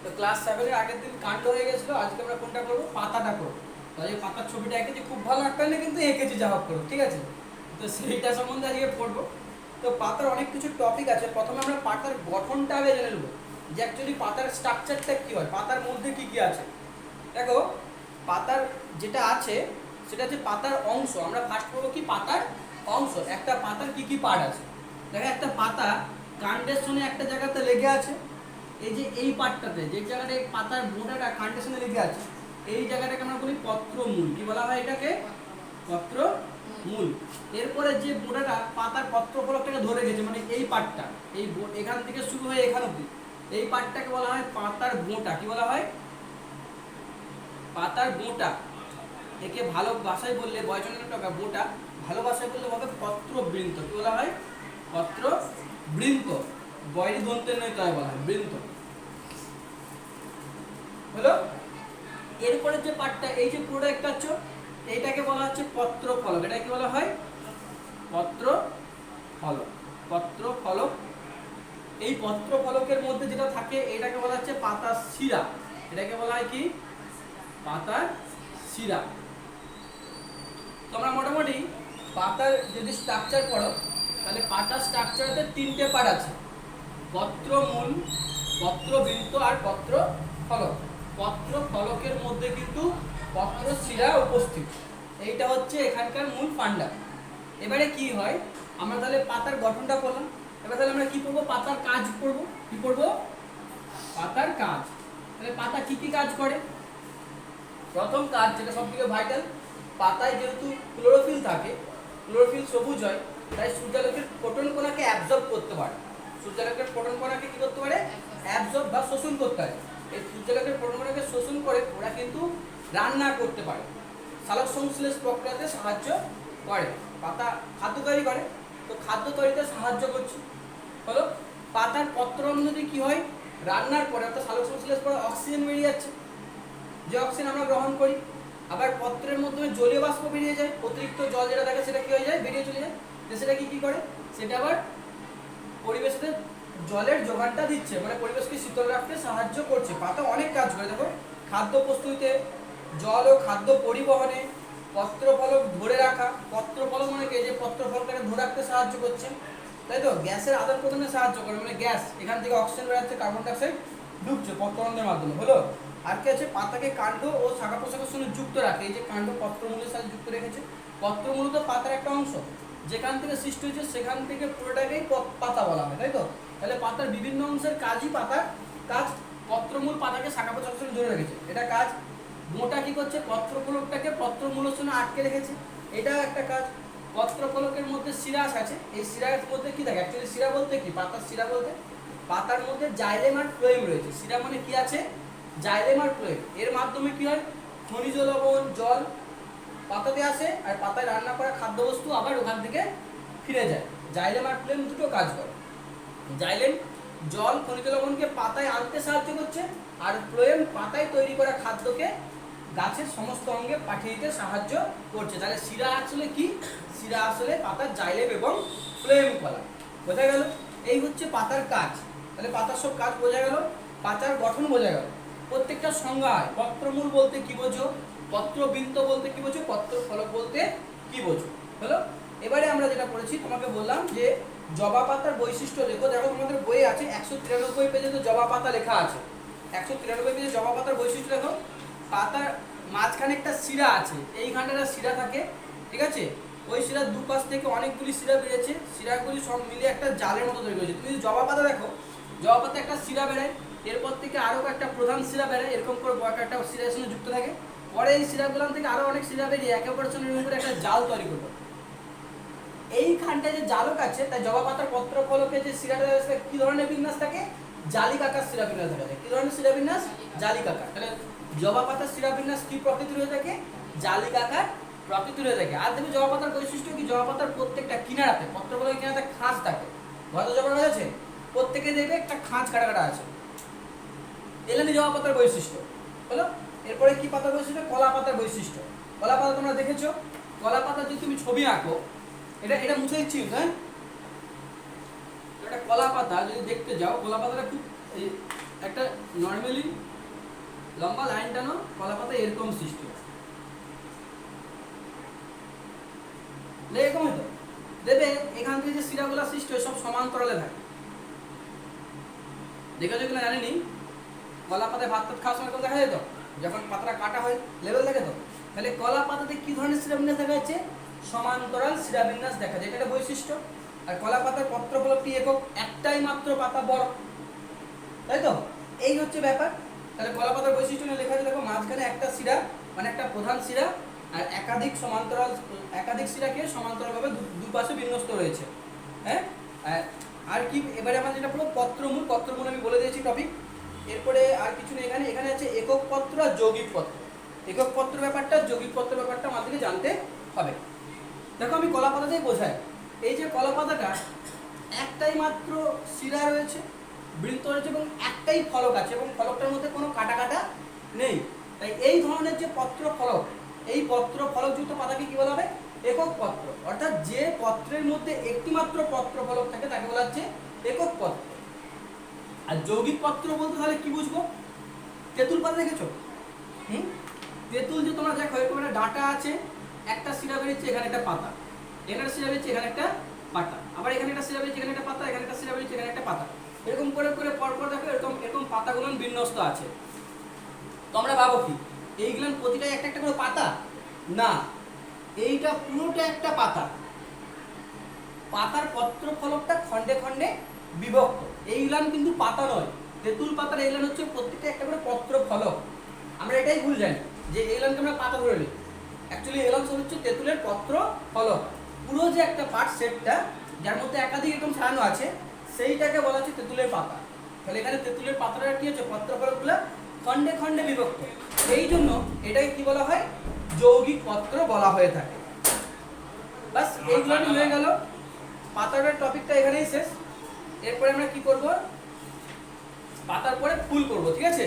তো ক্লাস 7 এর আগের দিন কাণ্ড হয়ে গেছিল, আজকে আমরা কোনটা করব, পাতাটা করব। তো এই পাতার ছবিটা এঁকেছি, খুব ভালো একটা না কিন্তু এঁকেছি, যা হোক করব, ঠিক আছে। তো সেইটা সম্বন্ধে আজকে পড়বো। তো পাতার অনেক কিছু টপিক আছে। প্রথমে আমরা পাতার গঠনটা আগে জেনে নেব, যে অ্যাকচুয়ালি পাতার স্ট্রাকচারটা কি হয়, পাতার মধ্যে কি কি আছে। দেখো, পাতার যেটা আছে সেটা হচ্ছে পাতার অংশ। আমরা ফার্স্ট করবো কি, পাতার অংশ। একটা পাতার কি কি পার্ট আছে। দেখো, একটা পাতা কাণ্ডের সঙ্গে একটা জায়গাতে লেগে আছে। এই যে এই পার্টটাতে, যে জায়গাটায় পাতার মোটাটা কাণ্ডের সঙ্গে লেগে আছে, এই জায়গাটাকে আমরা বলি পত্রমূল। কি বলা হয় এটাকে? পত্রমূল। এরপরে যে মোটাটা পাতার পত্রফলকটাকে ধরে গেছে, মানে এই পার্টটা, এই এখান থেকে শুরু হয়ে এখান অবধি, এই পার্টটাকে বলা হয় পাতার বোঁটা। কি বলা হয়? পাতার বোঁটা। একে ভালো ভাষায় বললে, বয়জনের টাকা বোঁটা, ভালো ভাষায় বললে হবে পত্রবৃন্ত। কি বলা হয়? পত্রবৃন্ত। বয়রি দন্তের নয়, তাই বলা হয় বৃন্ত। হলো। এরপরে যে পার্টটা, এই যে পুরোটা একটা হচ্ছে, এইটাকে বলা হচ্ছে পত্রফলক। এটা কি বলা হয়? পত্রফলক। পত্রফলক। এই পত্রফলকের মধ্যে যেটা থাকে এটাকে বলা হচ্ছে পাতার শিরা। এটাকে বলা হয় কি? পাতার শিরা। তোমরা মোটামুটি পাতার যদি স্ট্রাকচার পড়ো, তাহলে পাতার স্ট্রাকচারেতে তিনটে পার্ট আছে: পত্রমূল, পত্রবৃন্ত আর পত্রফলক। পত্রফলকের মধ্যে কিন্তু পত্রশিরা উপস্থিত। এইটা হচ্ছে এখানকার মূল ফান্ডা। এবারে কি হয়, আমরা তাহলে পাতার গঠনটা করলাম। এবার তাহলে আমরা কি করব, পাতার কাজ করব। কি করব? পাতার কাজ। তাহলে পাতা কি কি কাজ করে? প্রথম কাজ, যেটা সবথেকে ভাইটাল, পাতায় যেহেতু ক্লোরোফিল থাকে, ক্লোরোফিল সবুজ হয়, তাই সূর্যালোকের ফোটন কণাকে অ্যাবজর্ব করতে পারে। সূর্যালোকের ফোটন কণাকে কি করতে পারে? অ্যাবজর্ব বা শোষণ করতে পারে। এই সূর্যালোকের ফোটন কণাকে শোষণ করে ওরা কিন্তু রান্না করতে পারে, সালোক সংশ্লেষ প্রক্রিয়াতে সাহায্য করে। পাতা খাদ্য তৈরি করে, তো খাদ্য তৈরিতে সাহায্য করছে। হলো। পাতার পত্ররন্ধ্রে কি হয়, রান্নার পরে অর্থাৎ সালোক সংশ্লেষ পরে অক্সিজেন বেরিয়ে যাচ্ছে, যে অক্সিজেন আমরা গ্রহণ করি। আবার পত্রের মাধ্যমে জলীয় বাষ্প বেরিয়ে যায়, অতিরিক্ত জল যেটা থাকে সেটা কি হয়ে যায়, বেরিয়ে চলে যায়। সেটা কি করে, সেটা আবার পরিবেশে জলের যোগানটা দিচ্ছে, মানে পরিবেশকে শীতল রাখতে সাহায্য করছে। পাতা অনেক কাজ করে। দেখো, খাদ্য প্রস্তুতিতে, জল ও খাদ্য পরিবহনে, পত্রফলক ধরে রাখা। পত্রফলক মানে কি, যে পত্রফলকটাকে ধরে রাখতে সাহায্য করছে, তাই তো। গ্যাসের আদান প্রদানে সাহায্য করে, মানে গ্যাস এখান থেকে অক্সিজেন বেরোচ্ছে, কার্বন ডাইঅক্সাইড ঢুকছে পত্ররন্ধ্রের মাধ্যমে। হলো। আর কি আছে, পাতাকে কাণ্ড ও শাখা প্রশাখার সঙ্গে যুক্ত রাখে। এই যে কাণ্ড পত্রমূলের সাথে যুক্ত রেখেছে। পত্রমূল তো পাতার একটা অংশ, যেখান থেকে সৃষ্টি হয়েছে সেখান থেকে পুরোটাকেই পাতা বলা হয়, তাই তো। তাহলে পাতার বিভিন্ন অংশের কাজই পাতার কাজ। পত্রমূল পাতাকে শাখা প্রশাখার সঙ্গে ধরে রেখেছে, এটা কাজ। মোটা কি করছে, পত্রফলকটাকে পত্রমূলের সঙ্গে আটকে রেখেছে, এটাও একটা কাজ। পত্রফলকের মধ্যে শিরাস আছে, এই শিরার মধ্যে কি থাকে, অ্যাকচুয়ালি শিরা বলতে কি, পাতার শিরা বলতে পাতার মধ্যে জাইলেম আর ফ্লোয়েম রয়েছে। শিরা মানে কি আছে, জাইলেম আর ফ্লোয়েম। এর মাধ্যমে কি হয়, খনিজ লবণ, জল পাতাতে আসে, আর পাতায় রান্না করা খাদ্যবস্তু আবার ওখান থেকে ফিরে যায়। জাইলেম আর ফ্লোয়েম দুটো কাজ করে। জাইলেম জল, খনিজ লবণকে পাতায় আনতে সাহায্য করছে, আর ফ্লোয়েম পাতায় তৈরি করা খাদ্যকে গাছের সমস্ত অঙ্গে পাঠিয়ে দিতে সাহায্য করছে। তাহলে শিরা আসলে কি, শিরা আসলে পাতার জাইলেম এবং ফ্লোয়েম কলা। বোঝা গেল? এই হচ্ছে পাতার কাজ। তাহলে পাতার সব কাজ বোঝা গেল, পাতার গঠন বোঝা গেল। প্রত্যেকটা সংজ্ঞা হয়, পত্রমূল বলতে কি বোঝো, পত্রবৃন্ত বলতে কি বোঝো, পত্রফলক বলতে কি বোঝো। হলো। এবারে আমরা যেটা পড়েছি, তোমাকে বললাম যে জবা পাতার বৈশিষ্ট্য লেখো। দেখো, তোমাদের বইয়ে আছে 193 পেজে তো জবা পাতা লেখা আছে। 193 পেজে জবা পাতার বৈশিষ্ট্য লেখো। পাতার মাঝখানে একটা শিরা আছে, এইখানটা একটা শিরা থাকে, ঠিক আছে। ওই শিরার দুপাশ থেকে অনেকগুলি শিরা বেরিয়েছে, শিরাগুলি সব মিলে একটা জালের মতো তৈরি হয়েছে। তুমি যদি জবা পাতা দেখো, জবা পাতা একটা শিরা বেরোয়, এরপর থেকে আরও একটা প্রধান শিরা বেরোয়, এরকম করে একটা শিরার সঙ্গে যুক্ত থাকে। পরে এই শিরাগুলো থেকে আরও অনেক শিরা বেরিয়ে একে অপরের সঙ্গে এরকম করে একটা জাল তৈরি করবে। এইখানটায় যে জালক আছে, তাই জবা পাতার পত্রফলকে যে শিরাটা আছে, কি ধরনের বিন্যাস থাকে, জালিকাকার শিরা বিন্যাস দেখা যায়। কি ধরনের শিরা বিন্যাস, জালিকাকার। তাহলে জবা পাতার শিরা বিন্যাস কি প্রকৃতির হয়ে থাকে, জালিকাকার প্রকৃতির হয়ে থাকে। আর দেখবে জবা পাতার বৈশিষ্ট্য কি, জবা পাতার প্রত্যেকটা কিনারাতে, পত্রফলকের কিনারাতে খাঁজ থাকে। ঘরে জবা আছে, প্রত্যেকে দেখবে একটা খাঁজ কাটা আছে। এলেনি জবা পাতার বৈশিষ্ট্য। হলো। এরপরে কি পাতার বৈশিষ্ট্য, কলা পাতার বৈশিষ্ট্য। কলা পাতা তোমরা দেখেছো, কলা পাতা যদি তুমি ছবি আঁকো, এটা মুছে দিচ্ছি, হ্যাঁ। একটা কলা পাতা যদি দেখতে যাও, কলা পাতাটা খুব একটা নর্মালি লম্বা লাইন টানো, কলা পাতা এরকম সৃষ্টি হয়, এরকম হতো দেবে। এখান থেকে যে শিরাগুলো সৃষ্টি হয় সব সমান্তরালে থাকে, দেখেছো কিনা জানিনি। কলা পাতায় ভাত টাত খাওয়ার সময় কেউ দেখা যেত যখন পাতাটা কাটা হয় লেভেল থাকে তো, তাহলে কলা পাতাতে কি ধরনের শিরাবিন্যাস দেখা যাচ্ছে? সমান্তরাল শিরাবিন্যাস দেখা যায়, এটা একটা বৈশিষ্ট্য। আর কলা পাতার পত্রফলকটি একক, একটাই মাত্র পাতা বড়, তাই তো? এই হচ্ছে ব্যাপার। তাহলে কলা পাতার বৈশিষ্ট্য নিয়ে লেখা আছে, দেখো মাঝখানে একটা শিরা মানে একটা প্রধান শিরা আর একাধিক শিরাকে সমান্তরালভাবে দুপাশে বিন্যস্ত রয়েছে। হ্যাঁ, আর কি এবারে আমরা যেটা পুরো পত্রমূল আমি বলে দিয়েছি টপিক। এরপরে আর কিছু নেই এখানে। এখানে আছে একক পত্র আর যৌগিক পত্র। একক পত্র ব্যাপারটা, যৌগিক পত্র ব্যাপারটা আমাদেরকে জানতে হবে। দেখো আমি কলা পাতাতেই বোঝাই, এই যে কলা পাতাটা একটাই মাত্র শিরা রয়েছে, বৃন্ত রয়েছে এবং একটাই ফলক আছে এবং ফলকটার মধ্যে কোনো কাটা কাটা নেই। তাই এই ধরনের যে পত্র ফলক, এই পত্র ফলকযুক্ত পাতাকে কি বলা হবে? একক পত্র। অর্থাৎ যে পত্রের মধ্যে একটি মাত্র পত্র ফলক থাকে তাকে বলা হচ্ছে একক পত্র। আর যৌগিক পত্র বলতে তাহলে কি বুঝবো? তেঁতুল পাতা দেখেছো? তেঁতুল যে তোমরা দেখো এরকম একটা ডাঁটা আছে, একটা শিরা বেরিয়েছে, এখানে একটা পাতা, এখানে শিরা বেরিয়েছে, এখানে একটা পাতা, আবার এখানে একটা শিরা বেরিয়েছে, এখানে একটা পাতা, এখানে একটা শিরা বেরিয়েছে, এখানে একটা পাতা, এরকম করে করে পরপর দেখো এরকম পাতাগুলো বিন্যস্ত আছে। তোমরা ভাবো কি এইগুলো প্রতিটাই একটা একটা করে পাতা? না, এইটা পুরোটা একটা পাতা। পাতার পত্র ফলকটা খণ্ডে খণ্ডে বিভক্ত। এইগুলান কিন্তু পাতা নয়, তেঁতুল পাতার এইগুলান হচ্ছে প্রত্যেকটা একটা করে পত্র ফলক। আমরা এটাই ভুল জানি যে এইগুলানকে আমরা পাতা ধরে নিই, অ্যাকচুয়ালি এগুলান সব হচ্ছে তেঁতুলের পত্র ফলক। পুরো যে একটা পার্ট সেটটা যার মধ্যে একাধিক এরকম ছাড়ানো আছে সেইটাকে বলা হচ্ছে তেঁতুলের পাতা। তাহলে এখানে তেঁতুলের পাতাটা কি হচ্ছে? পত্র ফলকগুলো খণ্ডে খণ্ডে বিভক্ত, এই জন্য এটাকে কি বলা হয়? যৌগিক পত্র বলা হয়ে থাকে। বাস এইগুলো হয়ে গেল পাতার টপিকটা, এখানেই শেষ। এরপরে আমরা কি করব? পাতার পরে ফুল করব, ঠিক আছে?